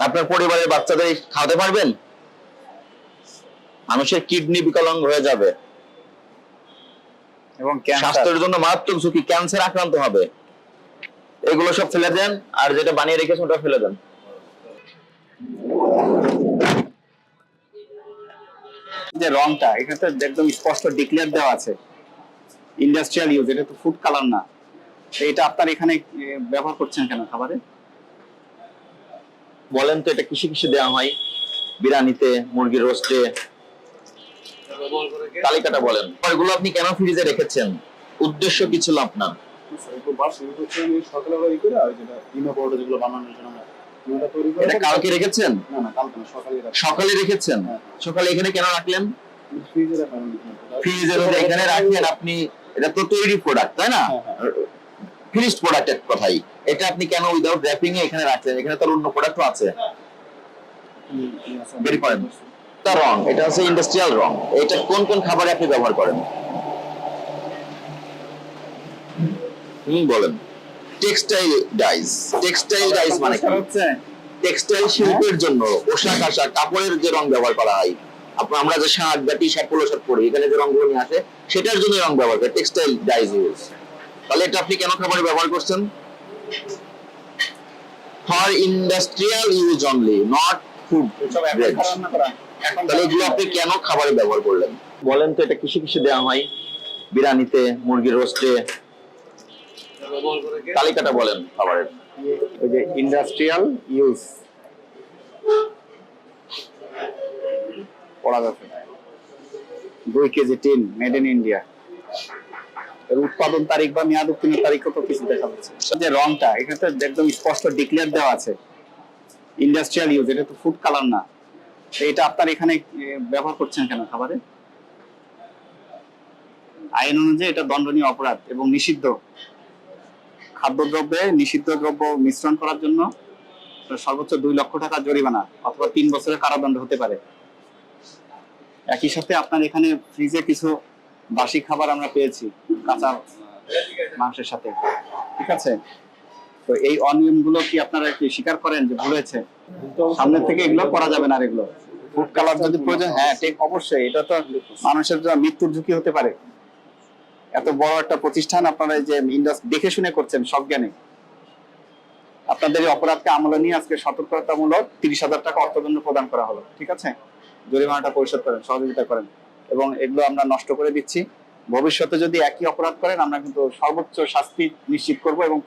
আপনার পরিবারের বাচ্চাদের খাওয়াতে পারবেন? মানুষের কিডনি বিকলাঙ্গ হয়ে যাবে এবং ক্যান্সার। স্বাস্থ্যের জন্য মারাত্মক ঝুঁকি, ক্যান্সার আক্রান্ত হবে। এগুলো সব ফেলে দেন, আর যেটা বানিয়ে রেখেছেন ওটা ফেলে দেন। যে রংটা এখানে তো একদম স্পষ্ট ডিক্লেয়ার দেওয়া আছে ইন্ডাস্ট্রিয়াল ইউজ, এটা তো ফুড কালার না। তো এটা আপনার এখানে ব্যবহার করছেন কেন খাবারে? বলেন তো এটা কিসে কিসে দেওয়া হয়? বিরিয়ানিতে, মুরগির রোস্টে, তালিকাটা বলেন। এগুলো আপনি কেন ফ্রিজে রেখেছেন? উদ্দেশ্য কি ছিল আপনার? এটা কালকে রেখেছেন? সকালে রেখেছেন? সকালে এখানে কেন রাখলেন? ফ্রিজের মধ্যে এখানে রাখলেন আপনি, এটা তো তৈরি প্রোডাক্ট তাই না? ফিনিশড প্রোডাক্টের কথাই। এটা আপনি কেন উইদাউট র‍্যাপিং এ এখানে রাখলেন? এখানে তো অন্য প্রোডাক্টও আছে। বেরি করেন। তা রং, এটা হচ্ছে ইন্ডাস্ট্রিয়াল রং। এটা কোন কোন খাবারে আপনি ব্যবহার করেন? বলেন। Textile dice. টেক্সটাইল ডাইস মানে কি? হচ্ছে টেক্সটাইল শিল্পের জন্য পোশাক আশাক কাপড়ের যে রং ব্যবহার করা হয়, আমরা যে শার্ট বা টি শার্ট পোলো শার্ট পরি, এখানে যে রংগুলো নিয়ে আসে সেটার জন্য রং ব্যবহার করে টেক্সটাইল ডাইস ইউজ। তাহলে এটা আপনি কেন খাবারে ব্যবহার করছেন? For industrial use only, not food grade. তাহলে এগুলো আপনি কেন খাবারে ব্যবহার করলেন? বলেন তো এটা কিসে কিসে দেওয়া হয়? বিরিয়ানিতে, মুরগির রোস্টে, তালিকাটা বলেন খাবারের। ওই যে ইন্ডাস্ট্রিয়াল ইউজ পড়া যাচ্ছে 2 KG tin made in India. এর উৎপাদন তারিখ বা মেয়াদ উত্তীর্ণের তারিখ কত কিছু দেখা যাচ্ছে। যে রংটা এখানে তো একদম স্পষ্ট ডিক্লেয়ার দেওয়া আছে ইন্ডাস্ট্রিয়াল ইউজ, এটা তো ফুড কালার না। তো এটা আপনার এখানে ব্যবহার করছেন কেন খাবারে? আইন অনুযায়ী এটা দণ্ডনীয় অপরাধ এবং নিষিদ্ধ। খাদ্যদ্রব্যে নিষিদ্ধ দ্রব্য মিশ্রণ করার জন্য সর্বোচ্চ 2 লক্ষ টাকা জরিমানা অথবা 3 বছরের কারাদণ্ড হতে পারে। একই সাথে আপনার এখানে ফ্রিজে কিছু বাসি খাবার আমরা পেয়েছি কাঁচা মাংসের সাথে, ঠিক আছে? তো এই অনিয়মগুলো কি আপনারা কি স্বীকার করেন যে ভুল হয়েছে? সামনে থেকে এগুলো করা যাবে না। আর এগুলো ফুড কালার যদি প্রয়োজন, হ্যাঁ ঠিক অবশ্যই, এটা তো মানুষের মৃত্যুর ঝুঁকি হতে পারে। এত বড় একটা প্রতিষ্ঠান আপনারা যে ইন্ডাস্ট্রি দেখে শুনে করছেন সজ্ঞানে, আপনাদের এই অপরাধকে আমলে নিয়ে আজকে সতর্কতামূলক 30,000 টাকা অর্থদণ্ড প্রদান করা হলো, ঠিক আছে? জরিমানাটা পরিশোধ করেন, সহযোগিতা করেন, এবং এগুলো আমরা নষ্ট করে দিচ্ছি। ভবিষ্যতে যদি একই অপরাধ করেন আমরা কিন্তু সর্বোচ্চ শাস্তি নিশ্চিত করব এবং